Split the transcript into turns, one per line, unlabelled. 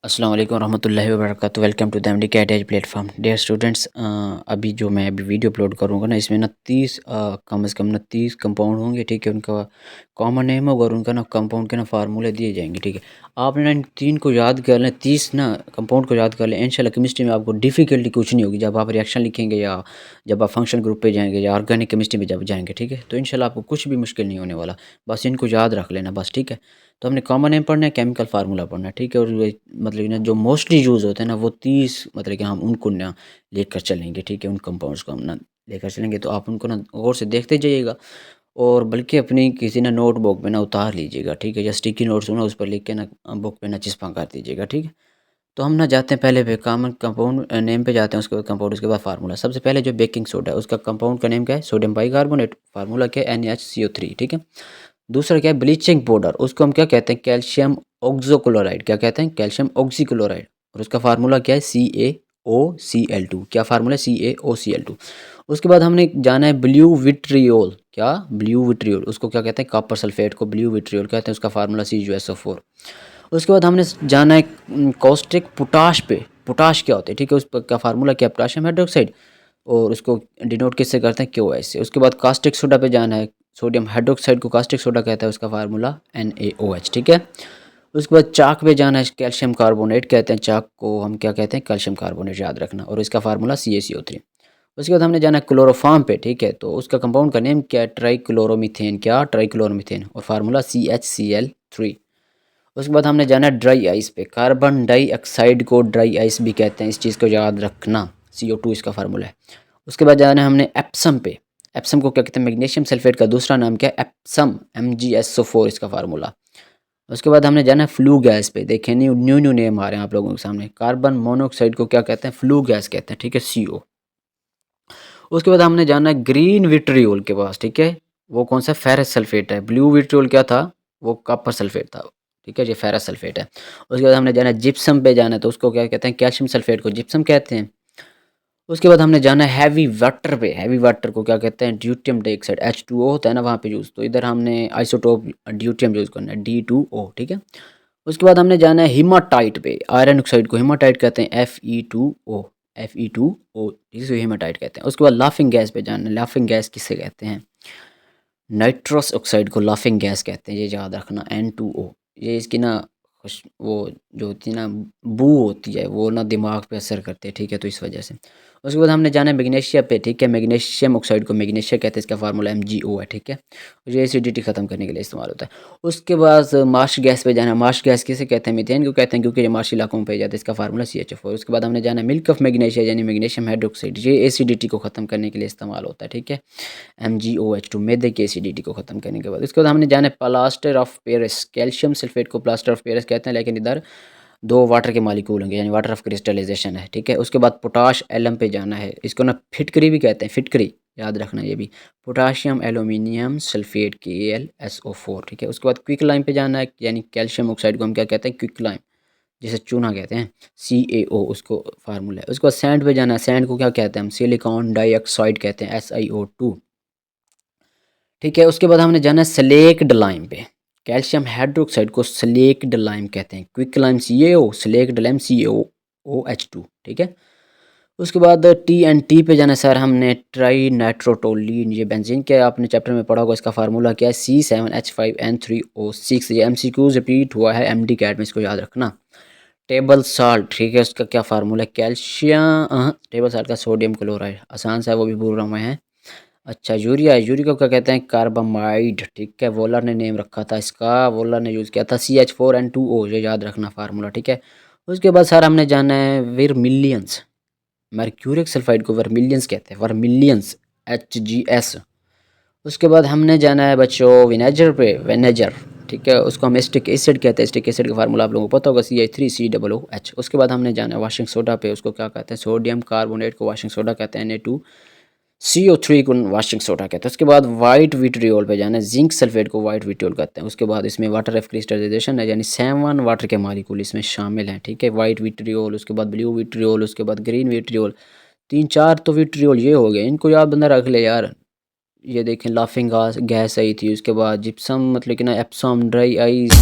अस्सलाम वालेकुम रहमतुल्लाहि व बरकातुहू। Welcome to the MD CAT edge platform. Dear students, अभी जो मैं अभी वीडियो अपलोड करूँगा ना, इसमें ना 30 कम से कम ना 30 कंपाउंड होंगे। ठीक है, उनका कॉमन नेम होगा और उनका ना कंपाउंड के ना फार्मूले दिए जाएंगे। ठीक है, आपने ना इन तीन को याद कर लें, 30 ना कंपाउंड को याद कर लें। इंशाल्लाह केमिस्ट्री में आपको डिफ़िकल्टी कुछ नहीं होगी जब आप रिएक्शन लिखेंगे या जब आप फंक्शन ग्रुप पे जाएंगे या ऑर्गेनिक केमिस्ट्री में जब जाएंगे। ठीक है, तो इंशाल्लाह आपको कुछ भी मुश्किल नहीं होने वाला। बस इनको याद रख लेना बस। ठीक है, तो हमने कॉमन नेम पढ़ना है, केमिकल फार्मूला पढ़ना है। ठीक है, और मतलब कि ना जो मोस्टली यूज़ होते हैं ना वो 30 मतलब कि हम उनको ना लेकर चलेंगे। ठीक है, उन कंपाउंड्स को हम ना लेकर चलेंगे, तो आप उनको ना गौर से देखते जाइएगा और बल्कि अपनी किसी ना नोटबुक में ना उतार लीजिएगा। ठीक है, या स्टिकी नोट्स हो ना उस पर लिख के ना बुक पे ना चिपका कर दीजिएगा। ठीक है, तो हम ना जाते हैं पहले पे कॉमन कंपाउंड नेम पे जाते हैं, उसके बाद कंपाउंड, उसके बाद फार्मूला। सबसे पहले जो बेकिंग सोडा है उसका कंपाउंड का नेम क्या है? Sodium bicarbonate. फार्मूला क्या है? NaHCO3। ठीक है, दूसरा क्या है? ब्लीचिंग पाउडर, उसको हम क्या कहते हैं? कैल्शियम ऑक्सोक्लोराइड। क्या कहते हैं? Calcium oxychloride. और उसका फार्मूला क्या है? CaOCl2। क्या फार्मूला है? CaOCl2। उसके बाद हमने जाना है ब्लू विट्रियोल। क्या? ब्लू विट्रियोल, उसको क्या कहते हैं? कॉपर सल्फेट को ब्लू विट्रियोल कहते हैं, उसका फार्मूला CuSO4। उसके बाद हमने जाना है कॉस्टिक पोटाश पे। पोटाश क्या होता है? ठीक है, उसका फार्मूला क्या है? पोटाशियम हाइड्रोक्साइड, और उसको डिनोट किससे करते हैं? KOH से। उसके बाद कास्टिक सोडा पे जाना है। सोडियम हाइड्रोक्साइड को कास्टिक सोडा कहता है, उसका फार्मूला NaOH। ठीक है, उसके बाद चाक पे जाना है। कैल्शियम कार्बोनेट कहते हैं चाक को, हम क्या कहते हैं? कैल्शियम कार्बोनेट, याद रखना, और इसका फार्मूला CaCO3। उसके बाद हमने जाना है क्लोरोफॉर्म पे। ठीक है, तो उसका कंपाउंड का नेम क्या है? ट्राईक्लोरोमीथेन। क्या? ट्राईक्लोरोमीथेन, और फार्मूला CHCl3। उसके बाद हमने जाना है ड्राई आइस पे। कार्बन डाइऑक्साइड को ड्राई आइस भी कहते हैं, इस चीज़ को याद रखना। CO2 इसका फार्मूला है। उसके बाद जाना है हमने एप्सम पे। एप्सम को क्या कहते हैं? मैग्नीशियम सल्फेट का दूसरा नाम क्या है? एप्सम, MgSO4 इसका फार्मूला। उसके बाद हमने जाना है फ्लू गैस पे। देखें, न्यू न्यू न्यू नेम आ रहे हैं आप लोगों के सामने। कार्बन मोनोऑक्साइड को क्या कहते हैं? फ्लू गैस कहते हैं। ठीक है, CO। उसके बाद हमने जाना है ग्रीन विट्रियोल के पास। ठीक है, वो कौन सा? फेरस सल्फेट है। ब्लू विट्रियोल क्या था? वो कॉपर सल्फेट था। ठीक है, ये फेरस सल्फेट है। उसके बाद हमने जाना है जिप्सम पे जाना है, तो उसको क्या कहते हैं? कैल्शियम सल्फेट को जिप्सम कहते हैं। उसके बाद हमने जाना है हैवी वाटर पे। हैवी वाटर को क्या कहते हैं? ड्यूटियम डाइऑक्साइड, H2O होता है ना वहाँ पे यूज़, तो इधर हमने आइसोटोप ड्यूटियम यूज़ करना है, D2O। ठीक है, उसके बाद हमने जाना है हीमाटाइट पे। आयरन ऑक्साइड को हीमाटाइट कहते हैं, Fe2O। Fe2O, जिसे हीमाटाइट कहते हैं। उसके बाद लाफिंग गैस पे जाना है। लाफिंग गैस किसे कहते हैं? नाइट्रस ऑक्साइड को लाफिंग गैस कहते हैं, ये याद रखना, N2O। ये इसकी ना वो जो होती है ना बू होती है, वो ना दिमाग पे असर करती है। ठीक है, तो इस वजह से। उसके बाद हमने जाना है मैग्नीशिया पे। ठीक है, मैग्नीशियम ऑक्साइड को मैग्नीशिया कहते हैं, इसका फार्मूला MgO है। ठीक है, ये एसिडिटी ख़त्म करने के लिए इस्तेमाल होता है। उसके बाद मार्श गैस पे जाना है। मार्श गैस किसे कहते हैं? मीथेन को कहते हैं, क्योंकि ये मार्श इलाकों में पाई जाती है, इसका फार्मूला CH4। उसके बाद हमने जाना है मिल्क ऑफ मैग्नीशिया यानी मैग्नीशियम हाइड्रोक्साइड, ये एसिडिटी को ख़त्म करने के लिए इस्तेमाल होता है। ठीक है, MgOH2, मैदे की एसिडिटी को ख़त्म करने के बाद। उसके बाद हमने जाना है plaster of Paris. Calcium sulphate को प्लास्टर ऑफ पेरिस कहते हैं, लेकिन इधर दो वाटर के मालिक्यूल होंगे, यानी वाटर ऑफ क्रिस्टलाइजेशन है। ठीक है, उसके बाद पोटाश एलम पे जाना है। इसको ना फिटकरी भी कहते हैं, फिटकरी, याद रखना ये भी। Potassium aluminium sulphate KlSO4। ठीक है, उसके बाद क्विक लाइम पे जाना है, यानी कैल्शियम ऑक्साइड को हम क्या कहते हैं? क्विक लाइम, जिसे चूना कहते हैं, CaO उसको फार्मूला है। उसके बाद सैंड पे जाना है। सैंड को क्या कहते हैं हम? सिलिकॉन डाइऑक्साइड कहते हैं, SiO2। ठीक है, उसके बाद हमने जाना है स्लेक्ड लाइम पे। कैल्शियम हाइड्रोक्साइड को स्लेक्ड लाइम कहते हैं, quick lime CaO, slaked lime CaOH2। ठीक है, उसके बाद TNT पे जाना है सर हमने। ट्राई नाइट्रोटोलीन, ये बेंजीन क्या है? आपने चैप्टर में पढ़ा होगा, इसका फार्मूला क्या है? C7H5N3O6। ये MCQs रिपीट हुआ है MD कैट में, इसको याद रखना। टेबल साल्ट, ठीक है, उसका क्या फार्मूला है? कैल्शियम, टेबल साल्ट का सोडियम क्लोराइड, आसान सा है, वो भी बोल रहा हूँ मैं। अच्छा, यूरिया, यूरिया को क्या कहते हैं? कार्बामाइड। ठीक है, वोलर ने नेम रखा था इसका, वोलर ने यूज़ किया था, CH4N2O, ये याद रखना फार्मूला। ठीक है, उसके बाद सर हमने जाना है वर्मिलियंस। मर्क्यूरिक सल्फाइड को वर्मिलियंस कहते हैं, वर्मिलियंस, HgS। उसके बाद हमने जाना है बच्चों विनेगर पे, विनेगर। ठीक है, उसको हम एस्टिक एसिड कहते हैं, एस्टिक एसिड का फार्मूला आप लोगों को पता होगा, CH3COOH। उसके बाद हमने जाना है वाशिंग सोडा पे, उसको क्या कहते हैं? सोडियम कार्बोनेट को वाशिंग सोडा कहते हैं, Na2CO3 को वाशिंग सोडा कहते हैं। उसके बाद वाइट विट्रियोल पे जाना है। जिंक सल्फेट को वाइट विट्रियोल कहते हैं। उसके बाद इसमें वाटर ऑफ क्रिस्टलाइजेशन है, यानी 7 वाटर के मालिक्यूल इसमें शामिल हैं। ठीक है, वाइट विट्रियोल, उसके बाद ब्लू विट्रियोल, उसके बाद ग्रीन विट्रियोल, 3-4 तो विट्रियोल ये हो गए, इनको याद बंदा रख ले यार। ये देखें, लाफिंग गैस आई थी। उसके बाद जिप्सम मतलब कि ना एप्सम, ड्राई आइस,